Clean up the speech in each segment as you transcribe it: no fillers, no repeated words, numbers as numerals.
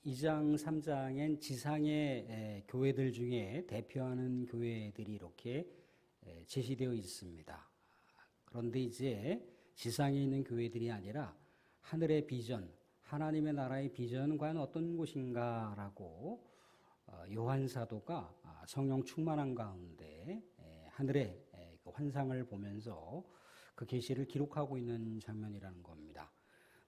2장, 3장엔 지상의 교회들 중에 대표하는 교회들이 이렇게 제시되어 있습니다. 그런데 이제 지상에 있는 교회들이 아니라 하늘의 비전, 하나님의 나라의 비전은 과연 어떤 곳인가라고 요한 사도가 성령 충만한 가운데 하늘의 그 환상을 보면서 그 계시를 기록하고 있는 장면이라는 겁니다.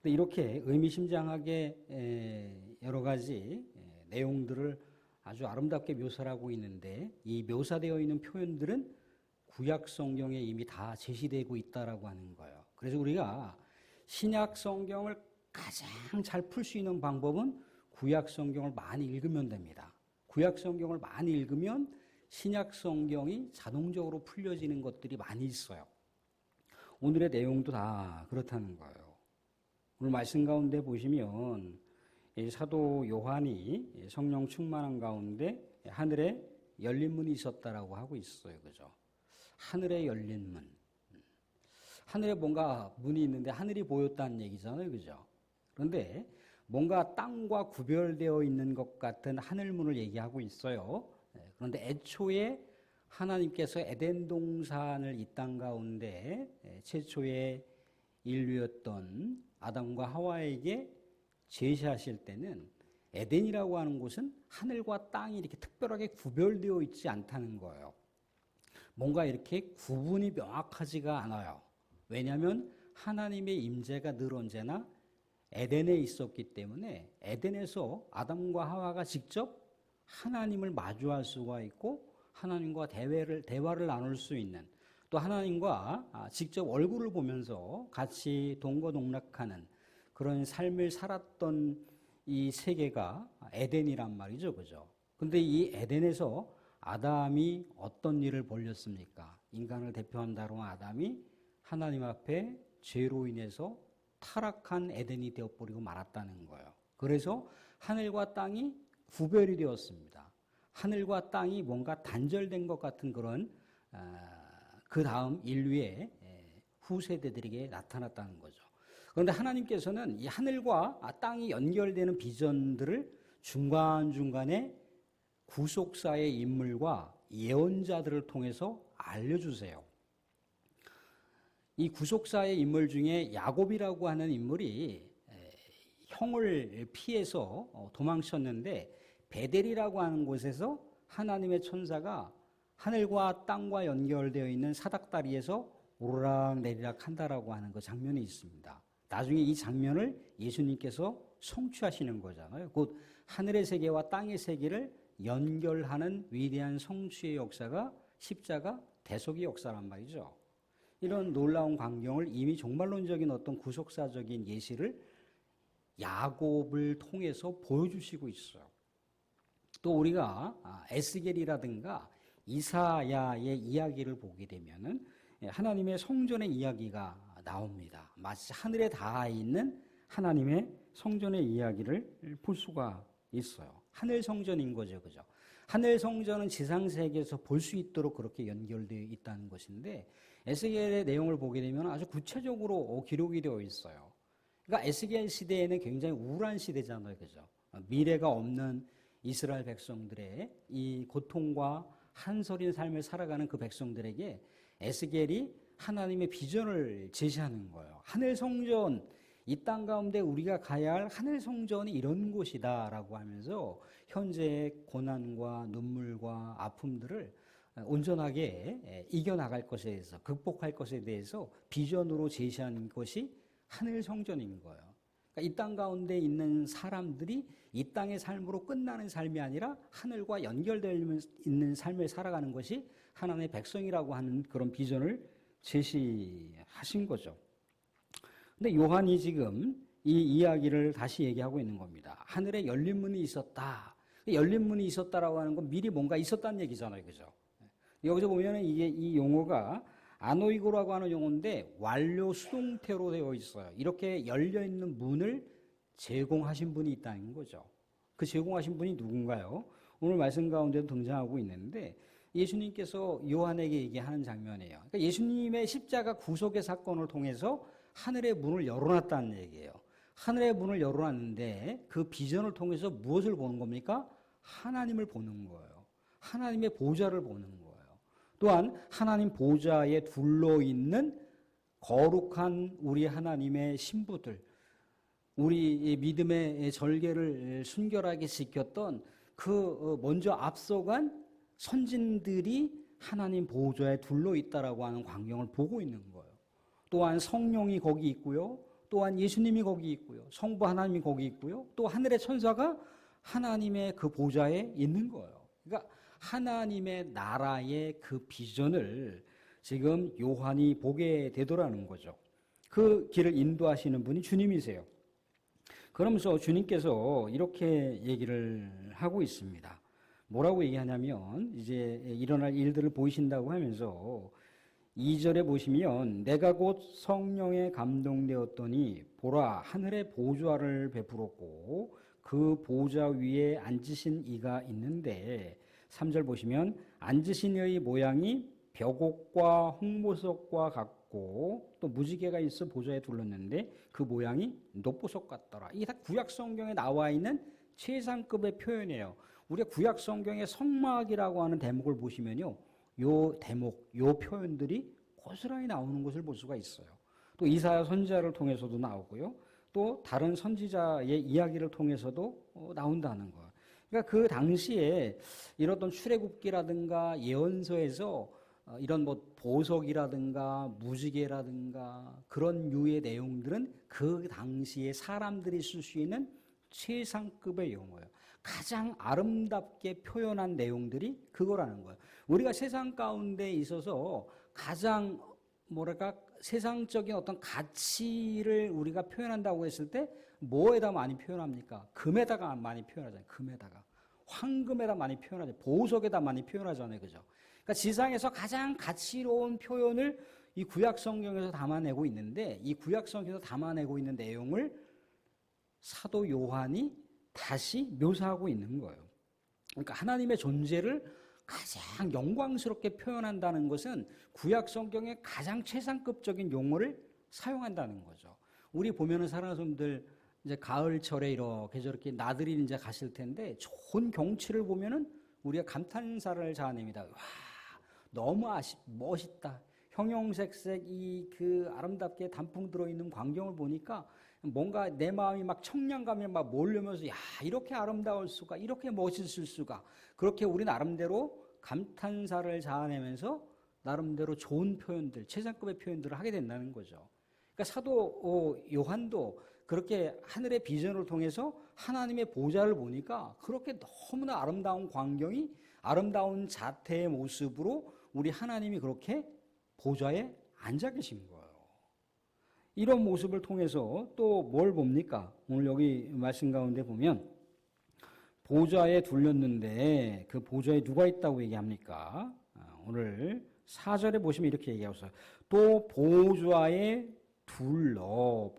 근데 이렇게 의미심장하게 여러 가지 내용들을 아주 아름답게 묘사를 하고 있는데 이 묘사되어 있는 표현들은 구약 성경에 이미 다 제시되고 있다라고 하는 거예요. 그래서 우리가 신약 성경을 가장 잘 풀 수 있는 방법은 구약 성경을 많이 읽으면 됩니다. 구약 성경을 많이 읽으면 신약 성경이 자동적으로 풀려지는 것들이 많이 있어요. 오늘의 내용도 다 그렇다는 거예요. 오늘 말씀 가운데 보시면 사도 요한이 성령 충만한 가운데 하늘에 열린 문이 있었다라고 하고 있어요. 그죠? 하늘에 열린 문. 하늘에 뭔가 문이 있는데 하늘이 보였다는 얘기잖아요. 그죠? 그런데 뭔가 땅과 구별되어 있는 것 같은 하늘문을 얘기하고 있어요. 그런데 애초에 하나님께서 에덴 동산을 이 땅 가운데 최초의 인류였던 아담과 하와에게 제시하실 때는 에덴이라고 하는 곳은 하늘과 땅이 이렇게 특별하게 구별되어 있지 않다는 거예요. 뭔가 이렇게 구분이 명확하지가 않아요. 왜냐하면 하나님의 임재가 늘 언제나 에덴에 있었기 때문에 에덴에서 아담과 하와가 직접 하나님을 마주할 수가 있고 하나님과 대화를 나눌 수 있는 또 하나님과 직접 얼굴을 보면서 같이 동거동락하는 그런 삶을 살았던 이 세계가 에덴이란 말이죠. 그죠? 근데 이 에덴에서 아담이 어떤 일을 벌였습니까? 인간을 대표한다로 아담이 하나님 앞에 죄로 인해서 타락한 에덴이 되어버리고 말았다는 거예요. 그래서 하늘과 땅이 구별이 되었습니다. 하늘과 땅이 뭔가 단절된 것 같은 그런 그 다음 인류의 후세대들에게 나타났다는 거죠. 그런데 하나님께서는 이 하늘과 땅이 연결되는 비전들을 중간중간에 구속사의 인물과 예언자들을 통해서 알려주세요. 이 구속사의 인물 중에 야곱이라고 하는 인물이 형을 피해서 도망쳤는데 베델이라고 하는 곳에서 하나님의 천사가 하늘과 땅과 연결되어 있는 사닥다리에서 오르락내리락 한다라고 하는 그 장면이 있습니다. 나중에 이 장면을 예수님께서 성취하시는 거잖아요. 곧 하늘의 세계와 땅의 세계를 연결하는 위대한 성취의 역사가 십자가 대속의 역사란 말이죠. 이런 놀라운 광경을 이미 종말론적인 어떤 구속사적인 예시를 야곱을 통해서 보여주시고 있어요. 또 우리가 에스겔이라든가 이사야의 이야기를 보게 되면은 하나님의 성전의 이야기가 나옵니다. 마치 하늘에 닿아 있는 하나님의 성전의 이야기를 볼 수가 있어요. 하늘 성전인 거죠, 그죠? 하늘 성전은 지상 세계에서 볼 수 있도록 그렇게 연결되어 있다는 것인데 에스겔의 내용을 보게 되면 아주 구체적으로 기록이 되어 있어요. 그러니까 에스겔 시대에는 굉장히 우울한 시대잖아요, 그죠? 미래가 없는 이스라엘 백성들의 이 고통과 한서린 삶을 살아가는 그 백성들에게 에스겔이 하나님의 비전을 제시하는 거예요. 하늘 성전, 이 땅 가운데 우리가 가야 할 하늘 성전이 이런 곳이다라고 하면서 현재의 고난과 눈물과 아픔들을 온전하게 이겨나갈 것에 대해서 극복할 것에 대해서 비전으로 제시하는 것이 하늘 성전인 거예요. 그러니까 이 땅 가운데 있는 사람들이 이 땅의 삶으로 끝나는 삶이 아니라 하늘과 연결되어 있는 삶을 살아가는 것이 하나님의 백성이라고 하는 그런 비전을 제시하신 거죠. 근데 요한이 지금 이 이야기를 다시 얘기하고 있는 겁니다. 하늘에 열린 문이 있었다. 열린 문이 있었다라고 하는 건 미리 뭔가 있었다는 얘기잖아요. 그죠? 여기서 보면은 이게 이 용어가 아노이고라고 하는 용어인데 완료 수동태로 되어 있어요. 이렇게 열려있는 문을 제공하신 분이 있다는 거죠. 그 제공하신 분이 누군가요? 오늘 말씀 가운데도 등장하고 있는데 예수님께서 요한에게 얘기하는 장면이에요. 그러니까 예수님의 십자가 구속의 사건을 통해서 하늘의 문을 열어놨다는 얘기예요. 하늘의 문을 열어놨는데 그 비전을 통해서 무엇을 보는 겁니까? 하나님을 보는 거예요. 하나님의 보좌를 보는 거예요. 또한 하나님 보좌에 둘러있는 거룩한 우리 하나님의 신부들, 우리 믿음의 절개를 순결하게 지켰던 그 먼저 앞서간 선진들이 하나님 보좌에 둘러있다라고 하는 광경을 보고 있는 거예요. 또한 성령이 거기 있고요. 또한 예수님이 거기 있고요. 성부 하나님이 거기 있고요. 또 하늘의 천사가 하나님의 그 보좌에 있는 거예요. 그러니까 하나님의 나라의 그 비전을 지금 요한이 보게 되더라는 거죠. 그 길을 인도하시는 분이 주님이세요. 그러면서 주님께서 이렇게 얘기를 하고 있습니다. 뭐라고 얘기하냐면 이제 일어날 일들을 보이신다고 하면서 2절에 보시면 내가 곧 성령에 감동되었더니 보라 하늘의 보좌를 베풀었고 그 보좌 위에 앉으신 이가 있는데 3절 보시면 앉으신 이의 모양이 벽옥과 홍보석과 같고 또 무지개가 있어 보좌에 둘렀는데 그 모양이 녹보석 같더라. 이게 다 구약 성경에 나와 있는 최상급의 표현이에요. 우리가 구약 성경의 성막이라고 하는 대목을 보시면요. 요 대목, 요 표현들이 고스란히 나오는 것을 볼 수가 있어요. 또 이사야 선지자를 통해서도 나오고요. 또 다른 선지자의 이야기를 통해서도 나온다는 거예요. 그러니까 그 당시에 이런 출애굽기라든가 예언서에서 이런 뭐 보석이라든가 무지개라든가 그런 유의 내용들은 그 당시에 사람들이 쓸 수 있는 최상급의 용어예요. 가장 아름답게 표현한 내용들이 그거라는 거예요. 우리가 세상 가운데 있어서 가장 뭐랄까 세상적인 어떤 가치를 우리가 표현한다고 했을 때 뭐에다 많이 표현합니까? 금에다가 많이 표현하잖아요. 금에다가. 황금에다 많이 표현하잖아요. 보석에다 많이 표현하잖아요. 그죠? 그러니까 지상에서 가장 가치로운 표현을 이 구약 성경에서 담아내고 있는데 이 구약 성경에서 담아내고 있는 내용을 사도 요한이 다시 묘사하고 있는 거예요. 그러니까 하나님의 존재를 가장 영광스럽게 표현한다는 것은 구약 성경의 가장 최상급적인 용어를 사용한다는 거죠. 우리 보면은 사랑하는 사람들 이제 가을철에 이렇게 저렇게 나들이 이제 가실 텐데 좋은 경치를 보면은 우리가 감탄사를 자아냅니다. 와, 너무 멋있다. 형형색색 이 그 아름답게 단풍 들어있는 광경을 보니까 뭔가 내 마음이 막 청량감에 막 몰려면서 야, 이렇게 아름다울 수가, 이렇게 멋있을 수가. 그렇게 우리 나름대로 감탄사를 자아내면서 나름대로 좋은 표현들, 최상급의 표현들을 하게 된다는 거죠. 그러니까 사도 요한도 그렇게 하늘의 비전을 통해서 하나님의 보좌를 보니까 그렇게 너무나 아름다운 광경이 아름다운 자태의 모습으로 우리 하나님이 그렇게 보좌에 앉아 계신 거예요. 이런 모습을 통해서 또 뭘 봅니까? 오늘 여기 말씀 가운데 보면 보좌에 둘렸는데 그 보좌에 누가 있다고 얘기합니까? 오늘 4절에 보시면 이렇게 얘기하고 있어요. 또 보좌에 둘러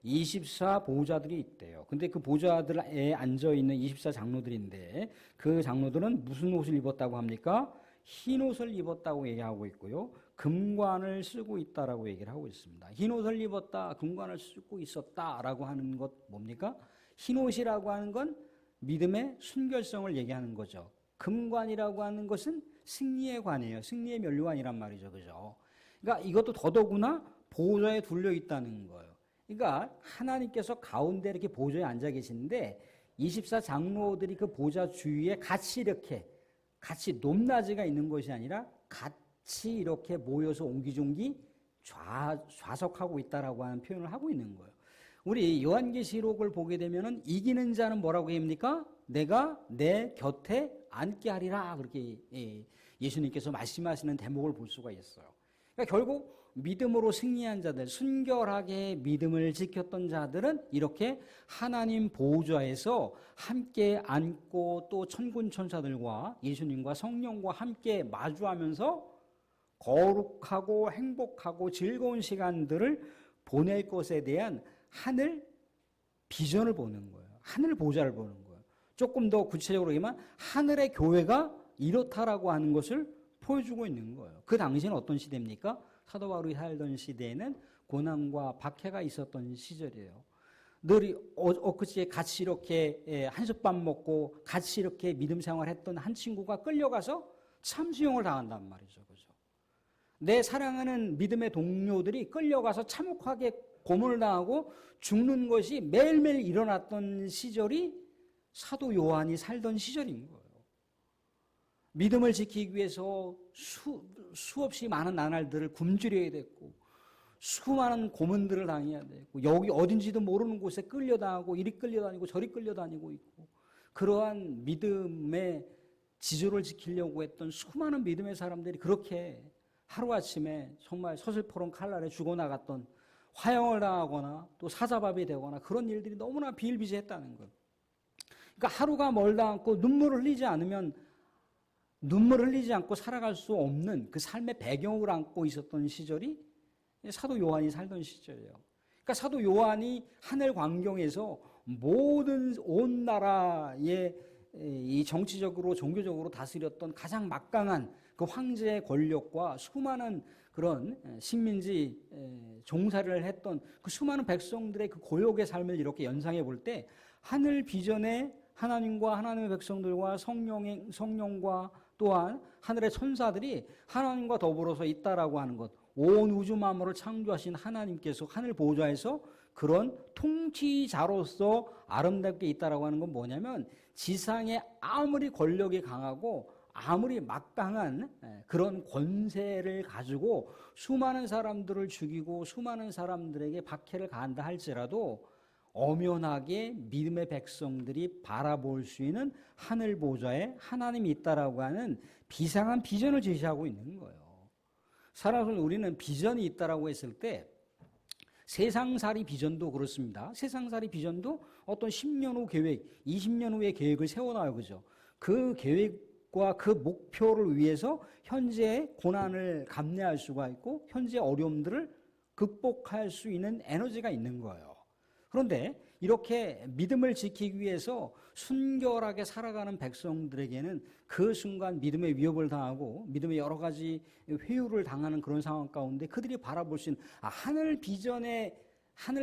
24 보좌들이 있대요. 근데 그 보좌들에 앉아있는 24 장로들인데 그 장로들은 무슨 옷을 입었다고 합니까? 흰 옷을 입었다고 얘기하고 있고요. 금관을 쓰고 있다라고 얘기를 하고 있습니다. 흰 옷을 입었다, 금관을 쓰고 있었다라고 하는 것 뭡니까? 흰 옷이라고 하는 건 믿음의 순결성을 얘기하는 거죠. 금관이라고 하는 것은 승리의 관이에요. 승리의 면류관이란 말이죠. 그죠? 그러니까 이것도 더더구나 보좌에 둘려 있다는 거예요. 그러니까 하나님께서 가운데 이렇게 보좌에 앉아 계시는데 24 장로들이 그 보좌 주위에 같이 이렇게 같이 높낮이가 있는 것이 아니라 같이 이렇게 모여서 옹기종기 좌석하고 있다라고 하는 표현을 하고 있는 거예요. 우리 요한계시록을 보게 되면은 이기는 자는 뭐라고 합니까? 내가 내 곁에 앉게 하리라 그렇게 예수님께서 말씀하시는 대목을 볼 수가 있어요. 그러니까 결국 믿음으로 승리한 자들, 순결하게 믿음을 지켰던 자들은 이렇게 하나님 보좌에서 함께 앉고 또 천군 천사들과 예수님과 성령과 함께 마주하면서 거룩하고 행복하고 즐거운 시간들을 보낼 것에 대한 하늘 비전을 보는 거예요. 하늘 보좌를 보는 거예요. 조금 더 구체적으로 얘기하면 하늘의 교회가 이렇다라고 하는 것을 보여주고 있는 거예요. 그 당시에는 어떤 시대입니까? 사도 바울이 살던 시대에는 고난과 박해가 있었던 시절이에요. 늘 엊그제 같이 이렇게 한솥밥 먹고 같이 이렇게 믿음 생활했던 한 친구가 끌려가서 참수형을 당한단 말이죠. 그죠? 내 사랑하는 믿음의 동료들이 끌려가서 참혹하게 고문을 당하고 죽는 것이 매일매일 일어났던 시절이 사도 요한이 살던 시절인 거예요. 믿음을 지키기 위해서 수없이 많은 나날들을 굶주려야 됐고 수많은 고문들을 당해야 되고 여기 어딘지도 모르는 곳에 끌려다니고 이리 끌려다니고 저리 끌려다니고 있고 그러한 믿음의 지조를 지키려고 했던 수많은 믿음의 사람들이 그렇게 하루아침에 정말 서슬퍼런 칼날에 죽어나갔던 화형을 당하거나 또 사자밥이 되거나 그런 일들이 너무나 비일비재했다는 거예요. 그러니까 하루가 멀다 않고 눈물을 흘리지 않고 살아갈 수 없는 그 삶의 배경을 안고 있었던 시절이 사도 요한이 살던 시절이에요. 그러니까 사도 요한이 하늘 광경에서 모든 온 나라의 이 정치적으로 종교적으로 다스렸던 가장 막강한 그 황제의 권력과 수많은 그런 식민지 종사를 했던 그 수많은 백성들의 그 고역의 삶을 이렇게 연상해 볼 때 하늘 비전에 하나님과 하나님의 백성들과 성령과 또한 하늘의 천사들이 하나님과 더불어서 있다라고 하는 것, 온 우주 만물을 창조하신 하나님께서 하늘 보좌에서 그런 통치자로서 아름답게 있다라고 하는 건 뭐냐면 지상에 아무리 권력이 강하고 아무리 막강한 그런 권세를 가지고 수많은 사람들을 죽이고 수많은 사람들에게 박해를 가한다 할지라도 엄연하게 믿음의 백성들이 바라볼 수 있는 하늘 보좌에 하나님이 있다라고 하는 비상한 비전을 제시하고 있는 거예요. 살아서 우리는 비전이 있다라고 했을 때 세상살이 비전도 그렇습니다. 세상살이 비전도 어떤 10년 후 계획, 20년 후의 계획을 세워놔요. 그죠? 그 계획과 그 목표를 위해서 현재의 고난을 감내할 수가 있고 현재의 어려움들을 극복할 수 있는 에너지가 있는 거예요. 그런데 이렇게 믿음을 지키기 위해서 순결하게 살아가는 백성들에게는 그 순간 믿음의 위협을 당하고 믿음의 여러 가지 회유를 당하는 그런 상황 가운데 그들이 바라볼 수 있는 하늘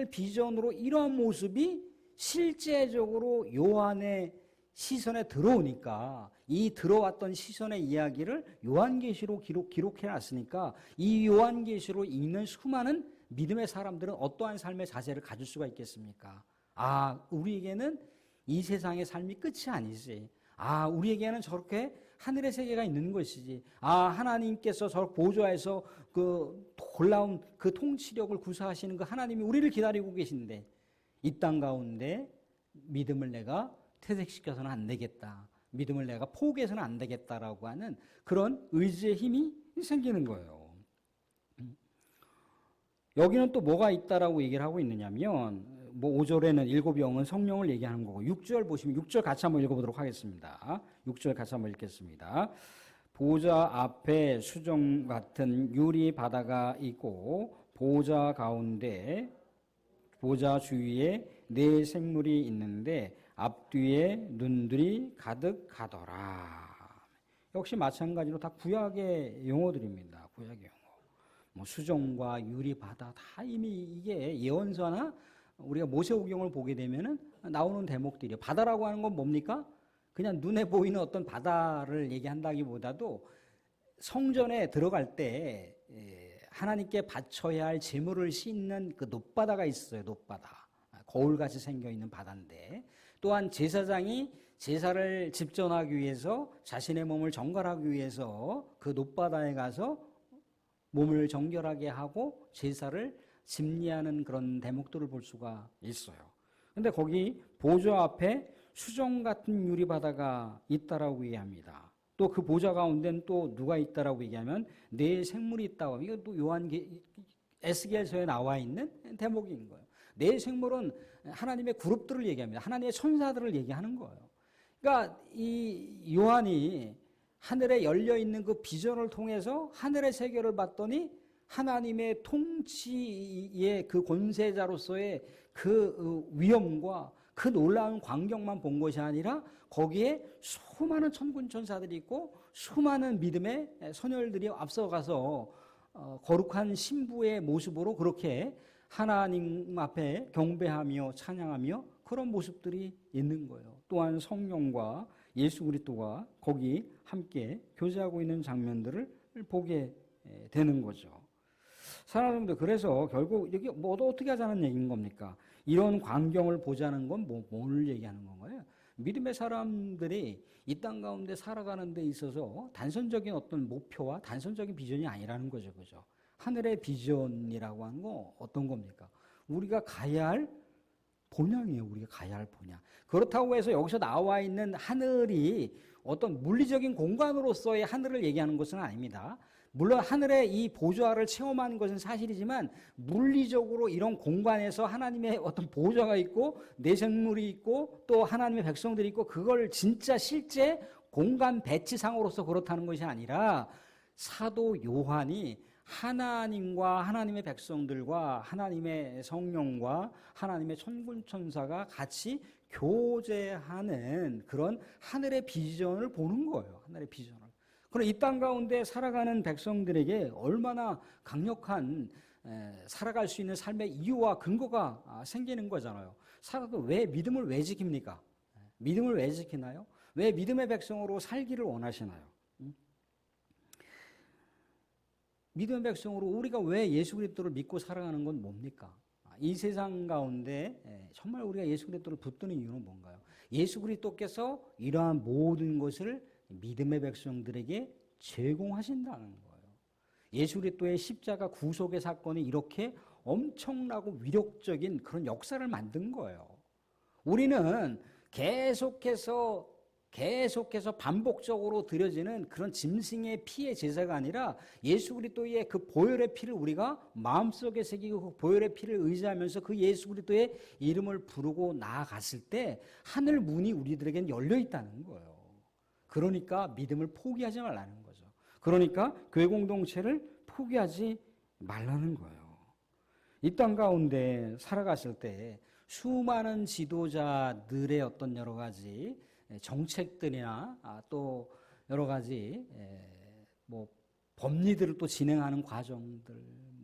비전으로 이러한 모습이 실제적으로 요한의 시선에 들어오니까 이 들어왔던 시선의 이야기를 요한계시로 기록해 놨으니까 이 요한계시로 읽는 수많은 믿음의 사람들은 어떠한 삶의 자세를 가질 수가 있겠습니까? 우리에게는 이 세상의 삶이 끝이 아니지. 우리에게는 저렇게 하늘의 세계가 있는 것이지. 하나님께서 저 보좌에서 그 놀라운 그 통치력을 구사하시는 그 하나님이 우리를 기다리고 계신데 이 땅 가운데 믿음을 내가 퇴색시켜서는 안 되겠다. 믿음을 내가 포기해서는 안 되겠다라고 하는 그런 의지의 힘이 생기는 거예요. 여기는 또 뭐가 있다라고 얘기를 하고 있느냐면 5절에는 일곱 영은 성령을 얘기하는 거고 6절 보시면 6절 같이 한번 읽어보도록 하겠습니다. 6절 같이 한번 읽겠습니다. 보좌 앞에 수정 같은 유리 바다가 있고 보좌 가운데 보좌 주위에 네 생물이 있는데 앞뒤에 눈들이 가득하더라. 역시 마찬가지로 다 구약의 용어들입니다. 구약의 용어. 수정과 유리 바다 다 이미 이게 예언서나 우리가 모세오경을 보게 되면은 나오는 대목들이에요. 바다라고 하는 건 뭡니까? 그냥 눈에 보이는 어떤 바다를 얘기한다기보다도 성전에 들어갈 때 하나님께 바쳐야 할 제물을 싣는 그 놋바다가 있어요. 놋바다. 거울같이 생겨있는 바다인데 또한 제사장이 제사를 집전하기 위해서 자신의 몸을 정결하기 위해서 그 놋바다에 가서 몸을 정결하게 하고 제사를 집리하는 그런 대목들을 볼 수가 있어요. 근데 거기 보좌 앞에 수정 같은 유리바다가 있다라고 얘기합니다. 또 그 보좌 가운데는 또 누가 있다라고 얘기하면 네 생물이 있다고. 이거 또 에스겔서에 나와 있는 대목인 거예요. 네 생물은 하나님의 그룹들을 얘기합니다. 하나님의 천사들을 얘기하는 거예요. 그러니까 이 요한이 하늘에 열려 있는 그 비전을 통해서 하늘의 세계를 봤더니 하나님의 통치의 그 권세자로서의 그 위엄과 그 놀라운 광경만 본 것이 아니라 거기에 수많은 천군 천사들이 있고 수많은 믿음의 선열들이 앞서가서 거룩한 신부의 모습으로 그렇게 하나님 앞에 경배하며 찬양하며 그런 모습들이 있는 거예요. 또한 성령과 예수 그리스도가 거기 함께 교제하고 있는 장면들을 보게 되는 거죠. 사랑하는 분들, 그래서 결국 여기 모두 어떻게 하자는 얘기인 겁니까? 이런 광경을 보자는 건 뭘 얘기하는 건가요? 믿음의 사람들이 이 땅 가운데 살아가는 데 있어서 단선적인 어떤 목표와 단선적인 비전이 아니라는 거죠. 그죠? 하늘의 비전이라고 하는 건 어떤 겁니까? 우리가 가야 할 본향이에요. 우리가 가야 할 본향. 그렇다고 해서 여기서 나와 있는 하늘이 어떤 물리적인 공간으로서의 하늘을 얘기하는 것은 아닙니다. 물론 하늘의 이 보좌를 체험하는 것은 사실이지만 물리적으로 이런 공간에서 하나님의 어떤 보좌가 있고 내 생물이 있고 또 하나님의 백성들이 있고 그걸 진짜 실제 공간 배치상으로서 그렇다는 것이 아니라 사도 요한이 하나님과 하나님의 백성들과 하나님의 성령과 하나님의 천군천사가 같이 교제하는 그런 하늘의 비전을 보는 거예요. 하늘의 비전을. 그럼 이 땅 가운데 살아가는 백성들에게 얼마나 강력한 살아갈 수 있는 삶의 이유와 근거가 생기는 거잖아요. 살아도 왜 믿음을 왜 지킵니까? 믿음을 왜 지키나요? 왜 믿음의 백성으로 살기를 원하시나요? 믿음의 백성으로 우리가 왜 예수 그리스도를 믿고 살아가는 건 뭡니까? 이 세상 가운데 정말 우리가 예수 그리스도를 붙드는 이유는 뭔가요? 예수 그리스도께서 이러한 모든 것을 믿음의 백성들에게 제공하신다는 거예요. 예수 그리스도의 십자가 구속의 사건이 이렇게 엄청나고 위력적인 그런 역사를 만든 거예요. 우리는 계속해서 반복적으로 드려지는 그런 짐승의 피의 제사가 아니라 예수 그리스도의 그 보혈의 피를 우리가 마음속에 새기고 그 보혈의 피를 의지하면서 그 예수 그리스도의 이름을 부르고 나아갔을 때 하늘 문이 우리들에게는 열려 있다는 거예요. 그러니까 믿음을 포기하지 말라는 거죠. 그러니까 교회 공동체를 포기하지 말라는 거예요. 이 땅 가운데 살아갔을 때 수많은 지도자들의 어떤 여러 가지 정책들이나 또 여러 가지 뭐 법리들을 또 진행하는 과정들,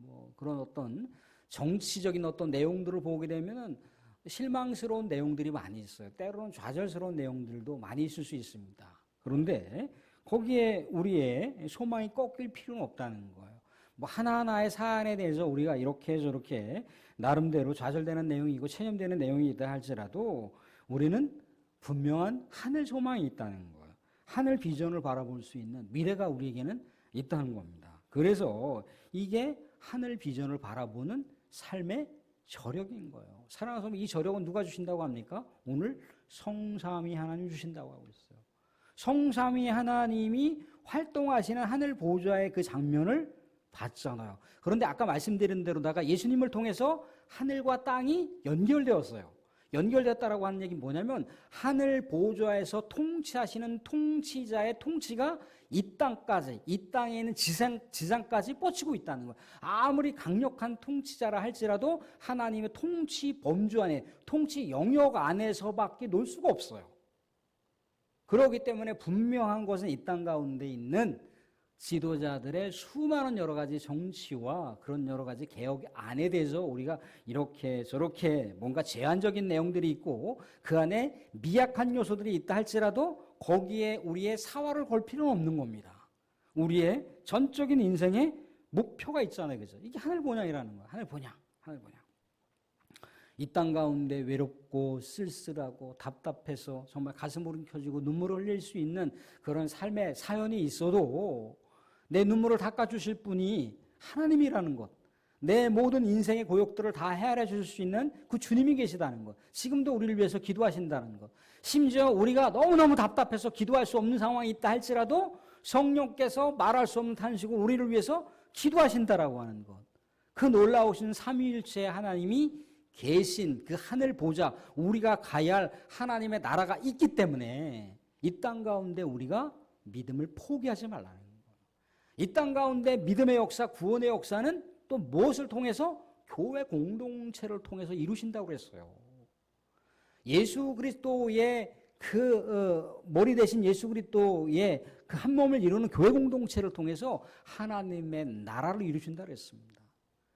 뭐 그런 어떤 정치적인 어떤 내용들을 보게 되면은 실망스러운 내용들이 많이 있어요. 때로는 좌절스러운 내용들도 많이 있을 수 있습니다. 그런데 거기에 우리의 소망이 꺾일 필요는 없다는 거예요. 뭐 하나하나의 사안에 대해서 우리가 이렇게 저렇게 나름대로 좌절되는 내용이고 체념되는 내용이 있다 할지라도 우리는 분명한 하늘 소망이 있다는 거예요. 하늘 비전을 바라볼 수 있는 미래가 우리에게는 있다는 겁니다. 그래서 이게 하늘 비전을 바라보는 삶의 저력인 거예요. 사랑하는 성도, 이 저력은 누가 주신다고 합니까? 오늘 성삼위 하나님 주신다고 하고 있어요. 성삼위 하나님이 활동하시는 하늘 보좌의 그 장면을 봤잖아요. 그런데 아까 말씀드린 대로다가 예수님을 통해서 하늘과 땅이 연결되었어요. 연결됐다라고 하는 얘기는 뭐냐면 하늘 보좌에서 통치하시는 통치자의 통치가 이 땅까지, 이 땅에 있는 지상까지 뻗치고 있다는 거예요. 아무리 강력한 통치자라 할지라도 하나님의 통치 범주 안에, 통치 영역 안에서밖에 놀 수가 없어요. 그렇기 때문에 분명한 것은 이 땅 가운데 있는 지도자들의 수많은 여러 가지 정치와 그런 여러 가지 개혁 안에 대해서 우리가 이렇게 저렇게 뭔가 제한적인 내용들이 있고 그 안에 미약한 요소들이 있다 할지라도 거기에 우리의 사활을 걸 필요는 없는 겁니다. 우리의 전적인 인생의 목표가 있잖아요. 그죠? 이게 하늘 본향이라는 거예요. 하늘 본향. 하늘 본향. 이 땅 가운데 외롭고 쓸쓸하고 답답해서 정말 가슴 울컥해지고 눈물을 흘릴 수 있는 그런 삶의 사연이 있어도 내 눈물을 닦아주실 분이 하나님이라는 것, 내 모든 인생의 고역들을 다 헤아려 주실 수 있는 그 주님이 계시다는 것, 지금도 우리를 위해서 기도하신다는 것, 심지어 우리가 너무너무 답답해서 기도할 수 없는 상황이 있다 할지라도 성령께서 말할 수 없는 탄식으로 우리를 위해서 기도하신다라고 하는 것, 그 놀라우신 삼위일체의 하나님이 계신 그 하늘 보좌, 우리가 가야 할 하나님의 나라가 있기 때문에 이 땅 가운데 우리가 믿음을 포기하지 말라는 거예요. 이 땅 가운데 믿음의 역사, 구원의 역사는 또 무엇을 통해서? 교회 공동체를 통해서 이루신다고 그랬어요. 예수 그리스도의 그 머리 대신 예수 그리스도의 그 한 몸을 이루는 교회 공동체를 통해서 하나님의 나라를 이루신다 그랬습니다.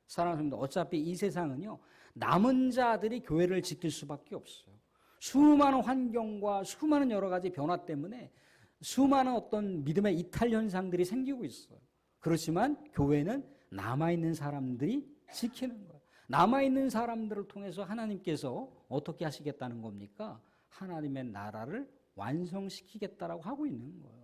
사랑하는 성도, 어차피 이 세상은요, 남은 자들이 교회를 지킬 수밖에 없어요. 수많은 환경과 수많은 여러 가지 변화 때문에 수많은 어떤 믿음의 이탈 현상들이 생기고 있어요. 그렇지만 교회는 남아있는 사람들이 지키는 거예요. 남아있는 사람들을 통해서 하나님께서 어떻게 하시겠다는 겁니까? 하나님의 나라를 완성시키겠다라고 하고 있는 거예요.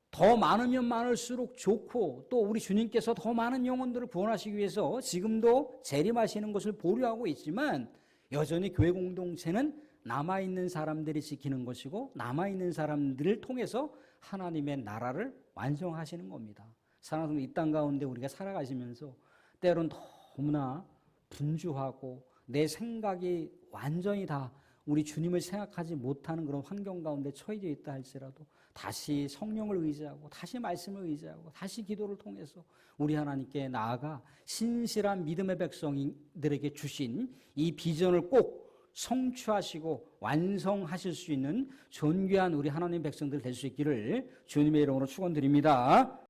더 많으면 많을수록 좋고, 또 우리 주님께서 더 많은 영혼들을 구원하시기 위해서 지금도 재림하시는 것을 보류하고 있지만, 여전히 교회 공동체는 남아있는 사람들이 지키는 것이고, 남아있는 사람들을 통해서 하나님의 나라를 완성하시는 겁니다. 사랑하는 이 땅 가운데 우리가 살아가시면서 때로는 너무나 분주하고 내 생각이 완전히 다 우리 주님을 생각하지 못하는 그런 환경 가운데 처해져 있다 할지라도 다시 성령을 의지하고 다시 말씀을 의지하고 다시 기도를 통해서 우리 하나님께 나아가 신실한 믿음의 백성들에게 주신 이 비전을 꼭 성취하시고 완성하실 수 있는 존귀한 우리 하나님 백성들 될 수 있기를 주님의 이름으로 축원드립니다.